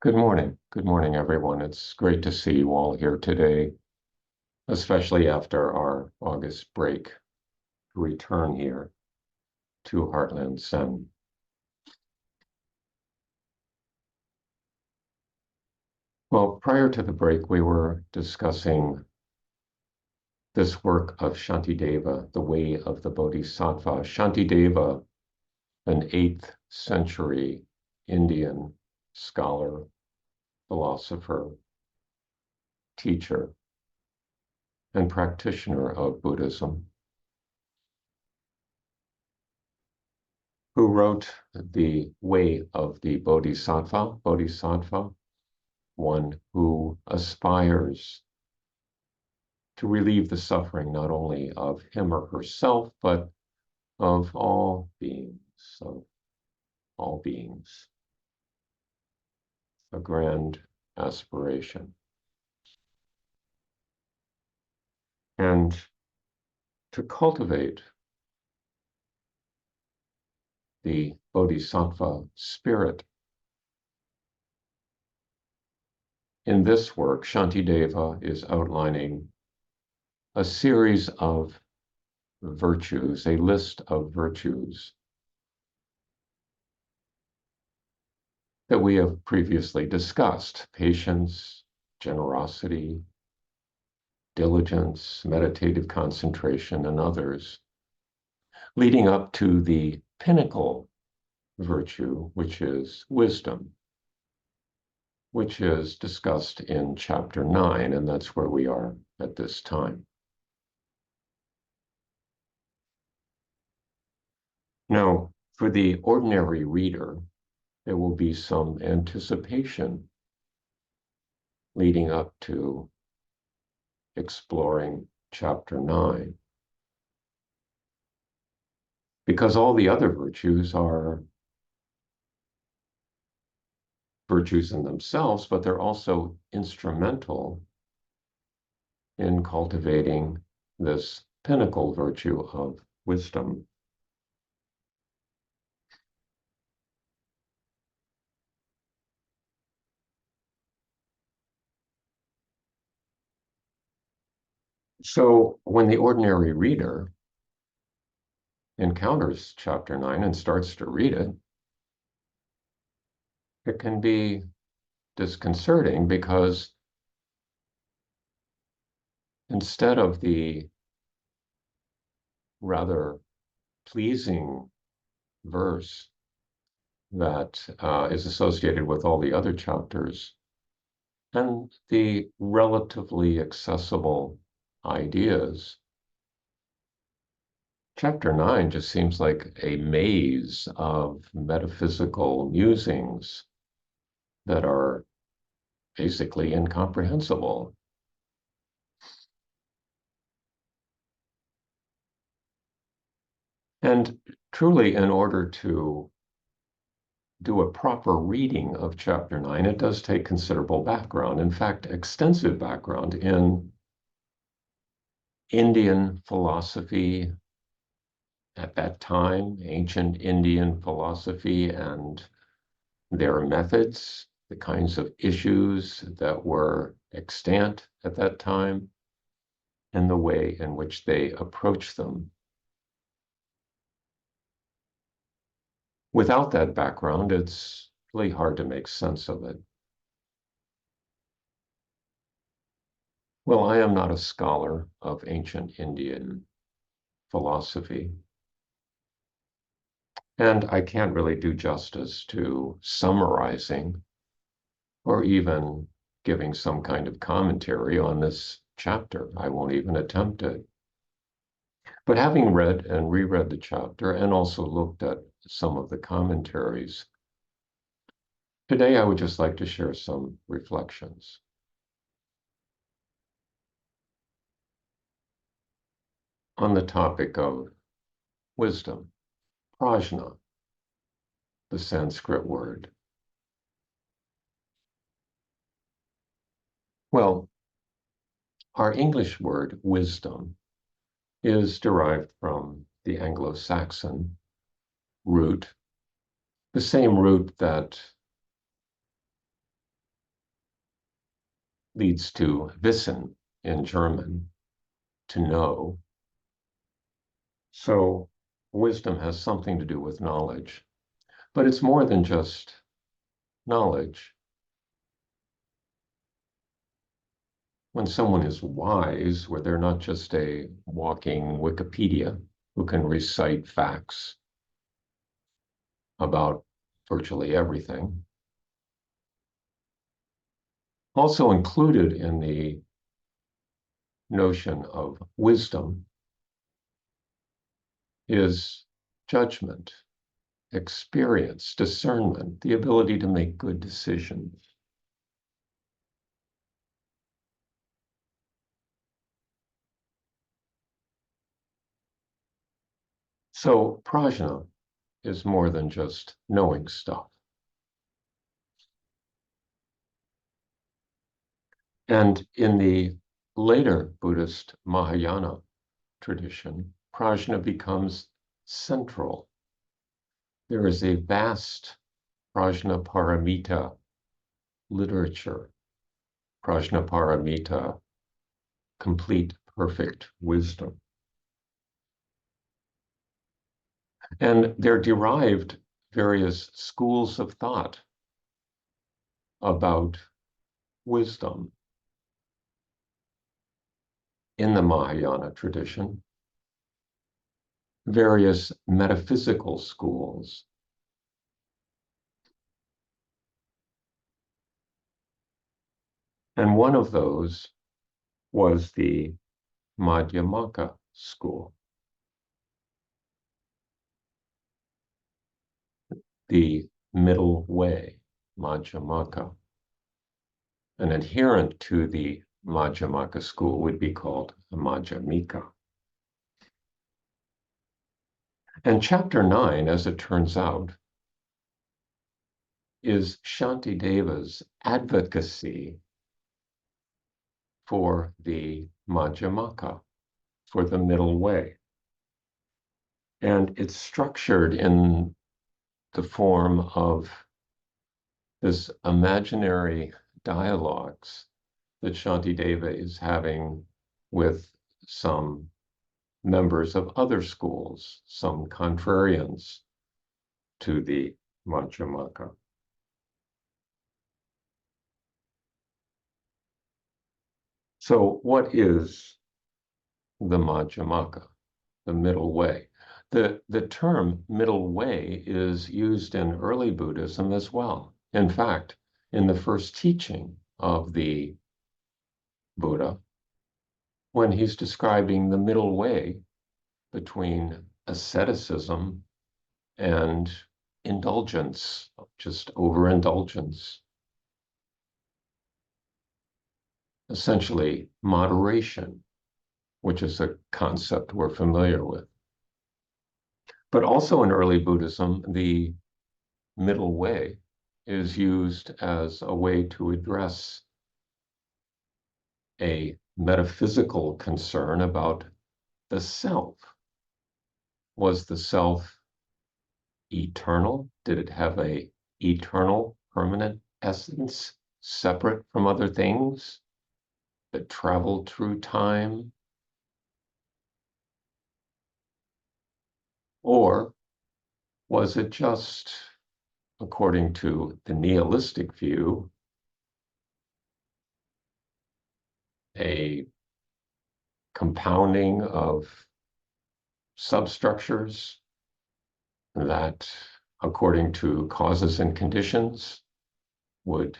Good morning. Good morning, everyone. It's great to see you all here today, especially after our August break to return here to Heartland Zen. Well, prior to the break, we were discussing this work of Shantideva, the way of the Bodhisattva. Shantideva, an 8th century Indian scholar, philosopher, teacher, and practitioner of Buddhism, who wrote the way of the Bodhisattva. Bodhisattva, one who aspires to relieve the suffering not only of him or herself, but of all beings, of all beings. A grand aspiration. And to cultivate the Bodhisattva spirit. In this work, Shantideva is outlining a series of virtues, a list of virtues that we have previously discussed: patience, generosity, diligence, meditative concentration, and others, leading up to the pinnacle virtue, which is wisdom, which is discussed in chapter 9, and that's where we are at this time. Now, for the ordinary reader, there will be some anticipation leading up to exploring chapter 9, because all the other virtues are virtues in themselves, but they're also instrumental in cultivating this pinnacle virtue of wisdom. So when the ordinary reader encounters chapter 9 and starts to read it, it can be disconcerting because instead of the rather pleasing verse that is associated with all the other chapters and the relatively accessible ideas, chapter 9 just seems like a maze of metaphysical musings that are basically incomprehensible. And truly, in order to do a proper reading of chapter 9, it does take considerable background. In fact, extensive background in Indian philosophy at that time, ancient Indian philosophy and their methods, the kinds of issues that were extant at that time, and the way in which they approached them. Without that background, it's really hard to make sense of it. Well, I am not a scholar of ancient Indian philosophy, and I can't really do justice to summarizing or even giving some kind of commentary on this chapter. I won't even attempt it. But having read and reread the chapter and also looked at some of the commentaries, today I would just like to share some reflections. On the topic of wisdom, prajna, the Sanskrit word. Well, our English word wisdom is derived from the Anglo-Saxon root, the same root that leads to wissen in German, to know. So wisdom has something to do with knowledge, but it's more than just knowledge. When someone is wise, where they're not just a walking Wikipedia who can recite facts about virtually everything, also included in the notion of wisdom is judgment, experience, discernment, the ability to make good decisions. So prajna is more than just knowing stuff. And in the later Buddhist Mahayana tradition, prajna becomes central. There is a vast prajnaparamita literature, prajnaparamita, complete, perfect wisdom. And they're derived various schools of thought about wisdom in the Mahayana tradition, various metaphysical schools. And one of those was the Madhyamaka school, the middle way, Madhyamaka. An adherent to the Madhyamaka school would be called a Madhyamika. And chapter 9, as it turns out, is Shantideva's advocacy for the Madhyamaka, for the middle way. And it's structured in the form of this imaginary dialogues that Shantideva is having with some members of other schools, some contrarians to the Madhyamaka. So what is the Madhyamaka, the middle way? The term middle way is used in early Buddhism as well. In fact, in the first teaching of the Buddha, when he's describing the middle way between asceticism and indulgence, just overindulgence, essentially moderation, which is a concept we're familiar with. But also in early Buddhism, the middle way is used as a way to address a metaphysical concern about the self. Was the self eternal? Did it have a eternal, permanent essence separate from other things that traveled through time? Or was it just, according to the nihilistic view, a compounding of substructures that, according to causes and conditions, would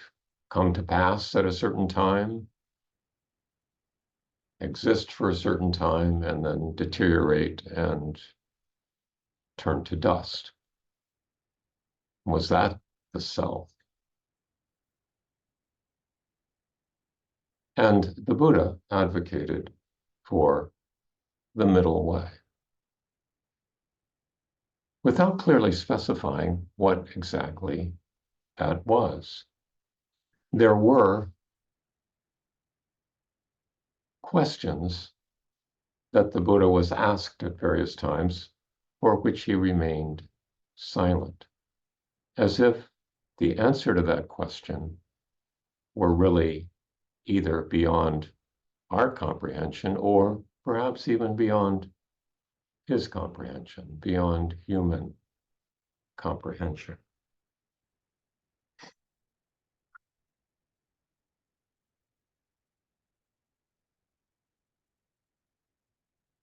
come to pass at a certain time, exist for a certain time, and then deteriorate and turn to dust? Was that the self? And the Buddha advocated for the middle way, without clearly specifying what exactly that was. There were questions that the Buddha was asked at various times, for which he remained silent, as if the answer to that question were really either beyond our comprehension or perhaps even beyond his comprehension, beyond human comprehension.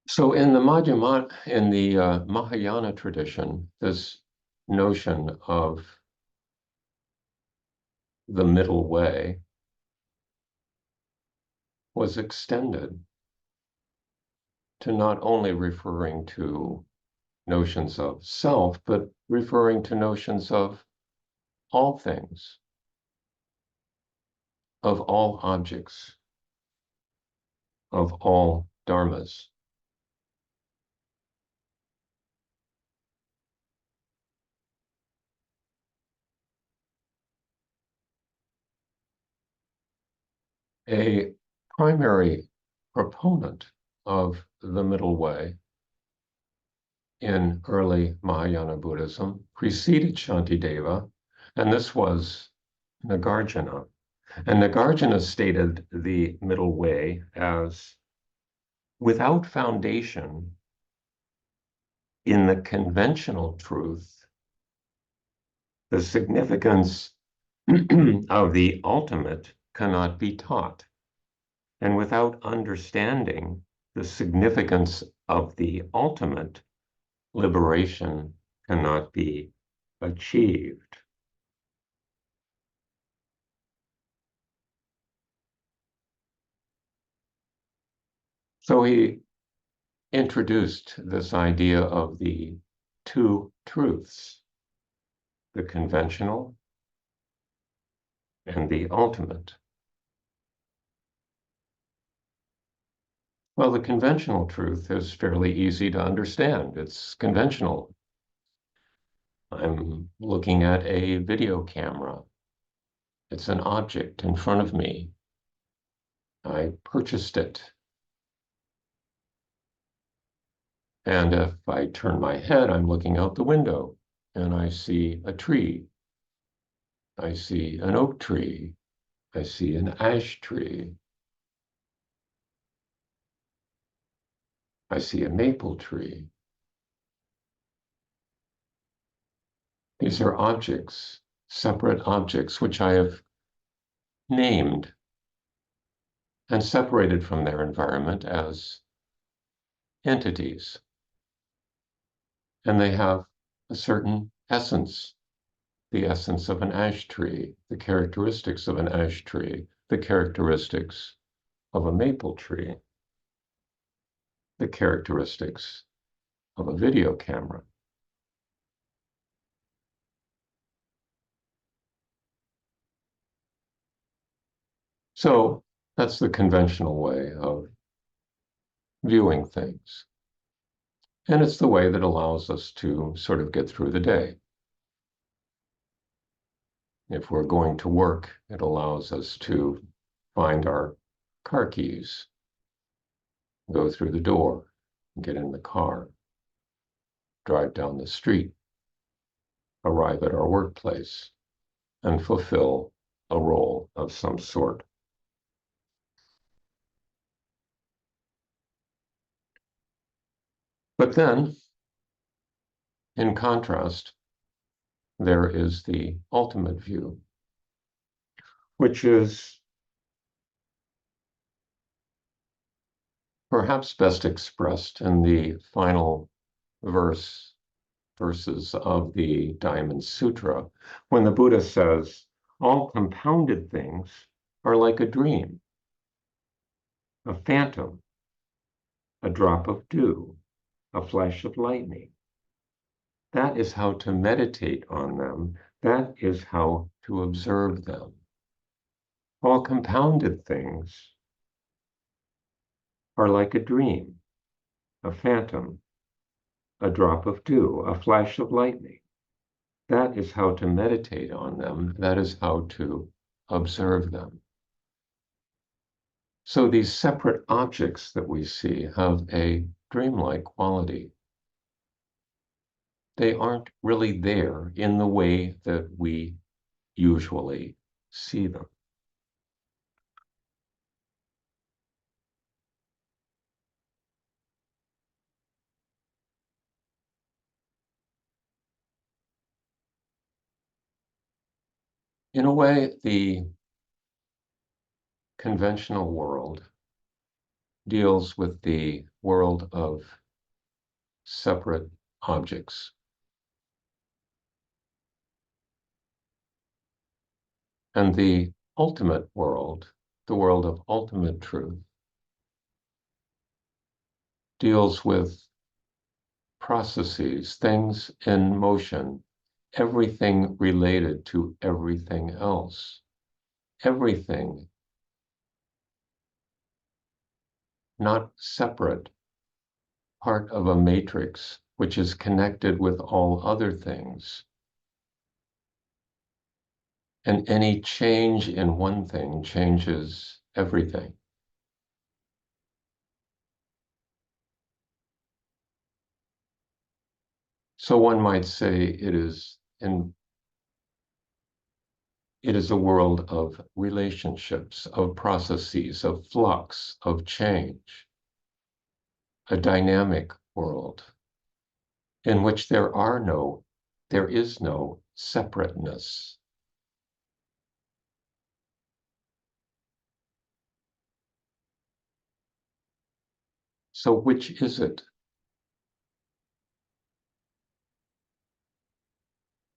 So in the Mahayana tradition, this notion of the middle way was extended to not only referring to notions of self, but referring to notions of all things, of all objects, of all dharmas. A primary proponent of the middle way in early Mahayana Buddhism preceded Shantideva, and this was Nagarjuna. And Nagarjuna stated the middle way as without foundation in the conventional truth, the significance of the ultimate cannot be taught. And without understanding the significance of the ultimate, liberation cannot be achieved. So he introduced this idea of the two truths, the conventional and the ultimate. Well, the conventional truth is fairly easy to understand. It's conventional. I'm looking at a video camera. It's an object in front of me. I purchased it. And if I turn my head, I'm looking out the window and I see a tree. I see an oak tree. I see an ash tree. I see a maple tree. These are objects, separate objects, which I have named and separated from their environment as entities. And they have a certain essence, the essence of an ash tree, the characteristics of an ash tree, the characteristics of a maple tree, the characteristics of a video camera. So that's the conventional way of viewing things. And it's the way that allows us to sort of get through the day. If we're going to work, it allows us to find our car keys, go through the door, get in the car, drive down the street, arrive at our workplace, and fulfill a role of some sort. But then, in contrast, there is the ultimate view, which is perhaps best expressed in the final verses of the Diamond Sutra, when the Buddha says, all compounded things are like a dream, a phantom, a drop of dew, a flash of lightning. That is how to meditate on them. That is how to observe them. All compounded things are like a dream, a phantom, a drop of dew, a flash of lightning. That is how to meditate on them. That is how to observe them. So these separate objects that we see have a dreamlike quality. They aren't really there in the way that we usually see them. In a way, the conventional world deals with the world of separate objects. And the ultimate world, the world of ultimate truth, deals with processes, things in motion, everything related to everything else, everything not separate, part of a matrix which is connected with all other things. And any change in one thing changes everything. So one might say it is a world of relationships, of processes, of flux, of change, a dynamic world in which there is no separateness. So which is it?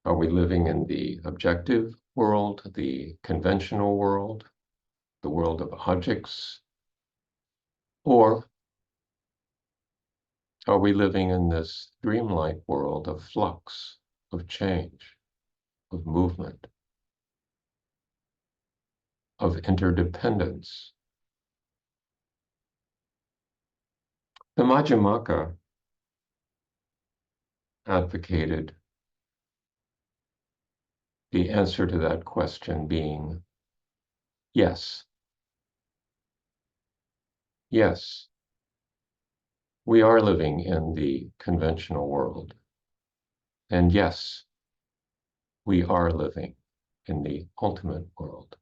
Are we living in the objective world, the conventional world, the world of objects? Or are we living in this dreamlike world of flux, of change, of movement, of interdependence? The Majjhimaka advocated the answer to that question being yes. Yes, we are living in the conventional world. And yes, we are living in the ultimate world.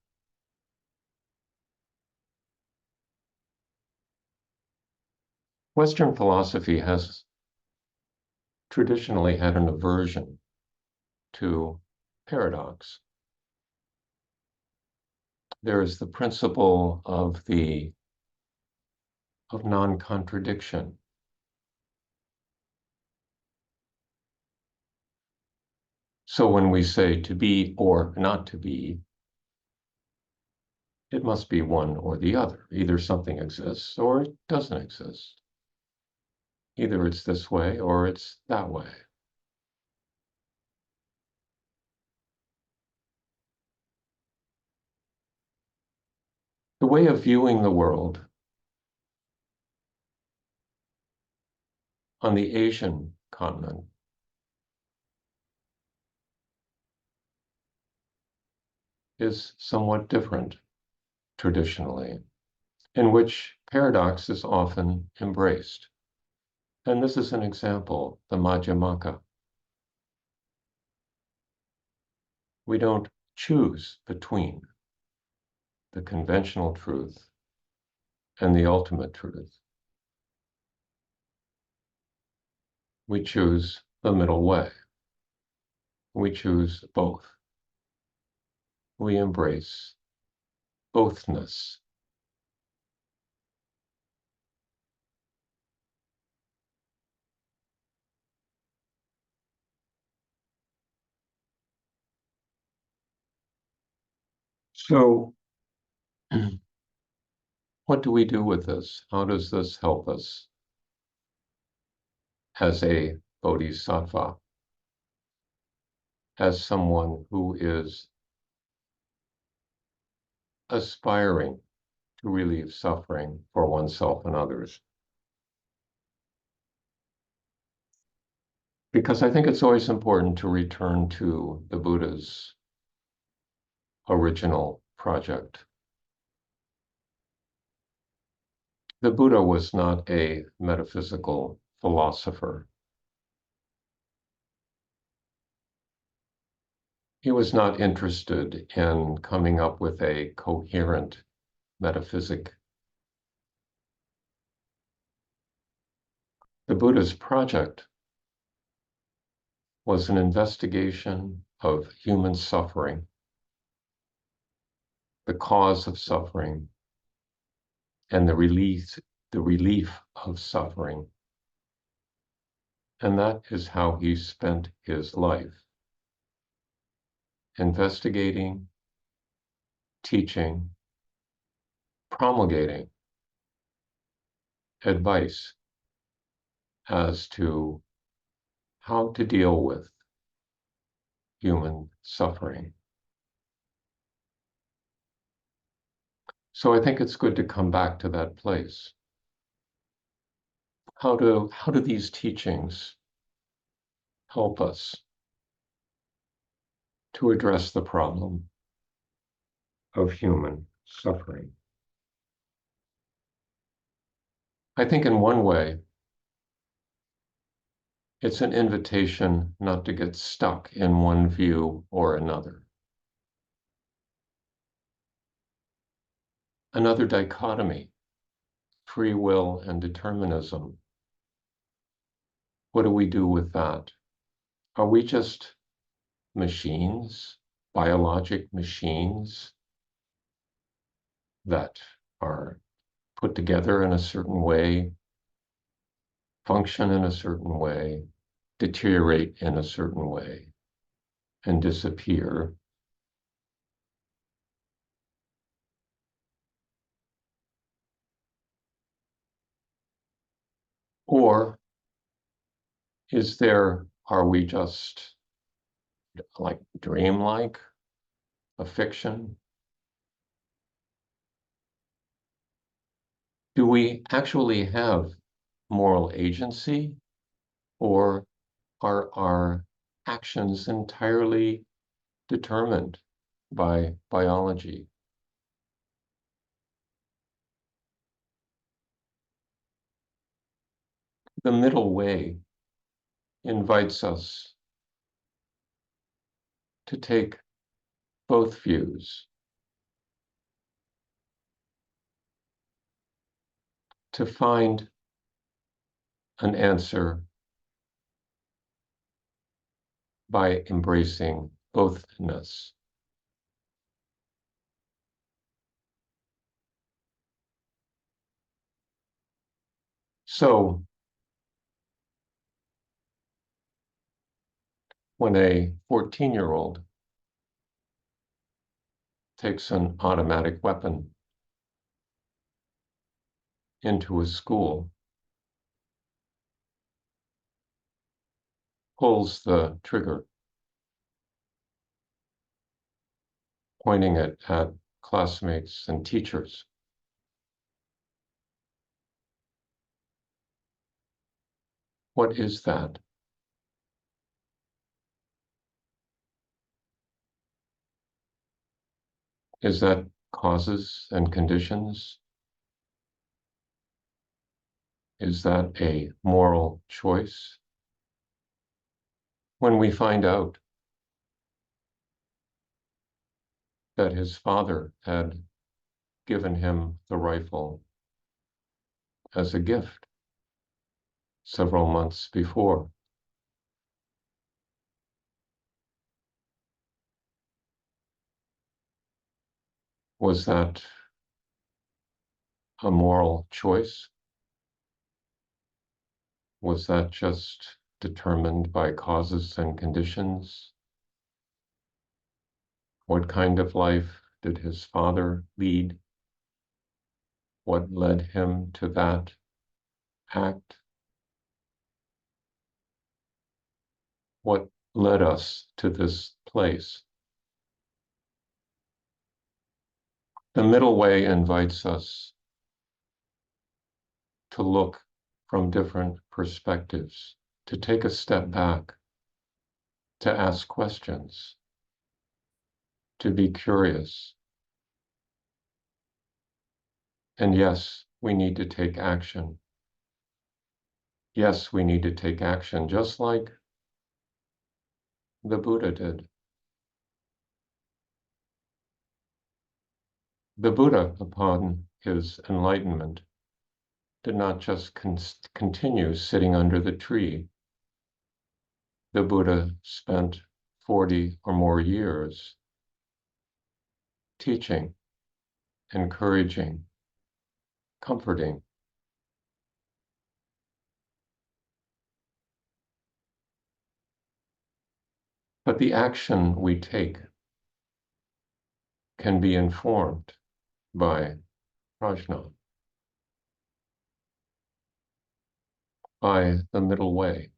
Western philosophy has traditionally had an aversion to paradox. There is the principle of non-contradiction. So when we say to be or not to be, it must be one or the other. Either something exists or it doesn't exist. Either it's this way or it's that way. The way of viewing the world on the Asian continent is somewhat different traditionally, in which paradox is often embraced. And this is an example, the Majjhimaka. We don't choose between the conventional truth and the ultimate truth. We choose the middle way. We choose both. We embrace bothness. So, what do we do with this? How does this help us as a bodhisattva, as someone who is aspiring to relieve suffering for oneself and others? Because I think it's always important to return to the Buddha's original project. The Buddha was not a metaphysical philosopher. He was not interested in coming up with a coherent metaphysic. The Buddha's project was an investigation of human suffering the cause of suffering, and the relief of suffering. And that is how he spent his life, investigating, teaching, promulgating advice as to how to deal with human suffering. So I think it's good to come back to that place. How do these teachings help us to address the problem of human suffering? I think in one way, it's an invitation not to get stuck in one view or another. Another dichotomy, free will and determinism. What do we do with that? Are we just machines, biologic machines that are put together in a certain way, function in a certain way, deteriorate in a certain way, and disappear? Or are we just like dreamlike, a fiction? Do we actually have moral agency, or are our actions entirely determined by biology? The middle way invites us to take both views, to find an answer by embracing bothness. So when a 14-year-old takes an automatic weapon into a school, pulls the trigger, pointing it at classmates and teachers, what is that? Is that causes and conditions? Is that a moral choice? When we find out that his father had given him the rifle as a gift several months before, was that a moral choice? Was that just determined by causes and conditions? What kind of life did his father lead? What led him to that act? What led us to this place? The middle way invites us to look from different perspectives, to take a step back, to ask questions, to be curious. And yes, we need to take action. Yes, we need to take action, just like the Buddha did. The Buddha, upon his enlightenment, did not just continue sitting under the tree. The Buddha spent 40 or more years teaching encouraging, comforting. But the action we take can be informed by prajna, by the middle way,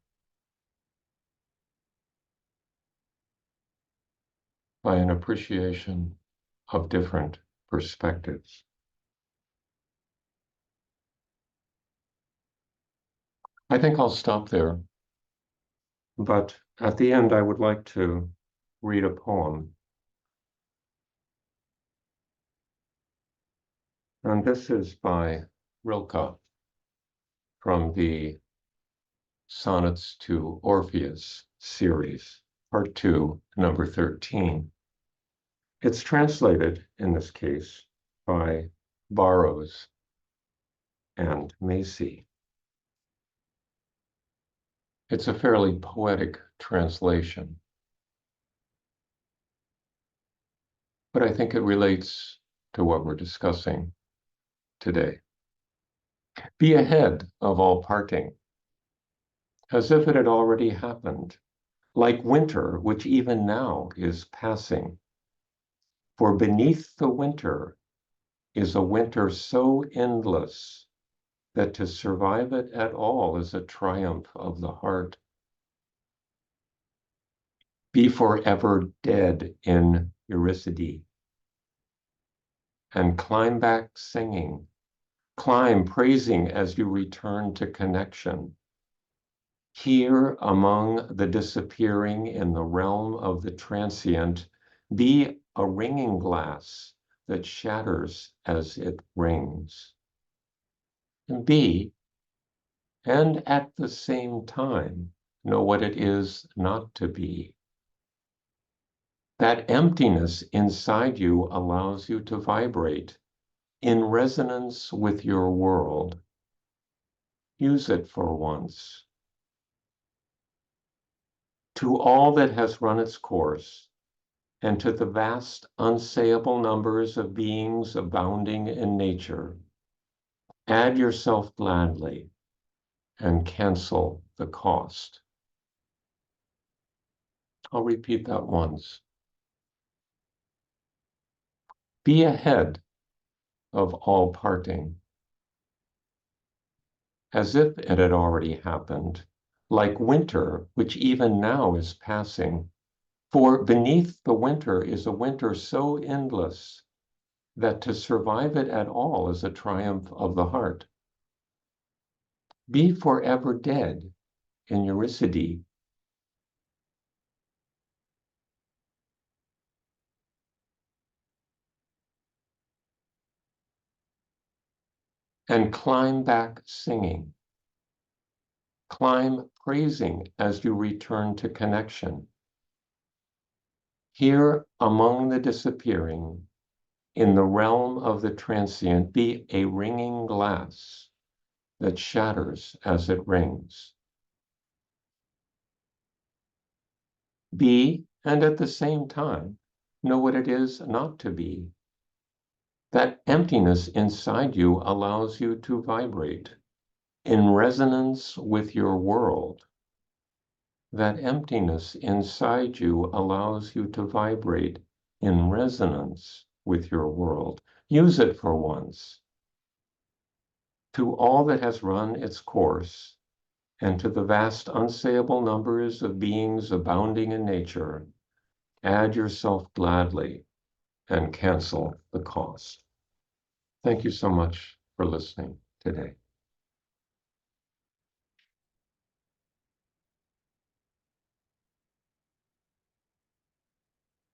by an appreciation of different perspectives. I think I'll stop there, but at the end I would like to read a poem. And this is by Rilke from the Sonnets to Orpheus series, part 2, number 13. It's translated, in this case, by Burroughs and Macy. It's a fairly poetic translation, but I think it relates to what we're discussing today. Be ahead of all parting, as if it had already happened, like winter, which even now is passing. For beneath the winter is a winter so endless that to survive it at all is a triumph of the heart. Be forever dead in Eurydice, and climb back singing, climb praising as you return to connection. Here among the disappearing in the realm of the transient, be a ringing glass that shatters as it rings. And be, and at the same time, know what it is not to be. That emptiness inside you allows you to vibrate in resonance with your world. Use it for once. To all that has run its course, and to the vast, unsayable numbers of beings abounding in nature, add yourself gladly and cancel the cost. I'll repeat that once. Be ahead of all parting, as if it had already happened, like winter, which even now is passing. For beneath the winter is a winter so endless that to survive it at all is a triumph of the heart. Be forever dead in Eurydice, and climb back singing. Climb praising as you return to connection. Here among the disappearing, in the realm of the transient, be a ringing glass that shatters as it rings. Be, and at the same time, know what it is not to be. That emptiness inside you allows you to vibrate in resonance with your world. That emptiness inside you allows you to vibrate in resonance with your world. Use it for once. To all that has run its course, and to the vast unsayable numbers of beings abounding in nature, add yourself gladly and cancel the cost. Thank you so much for listening today.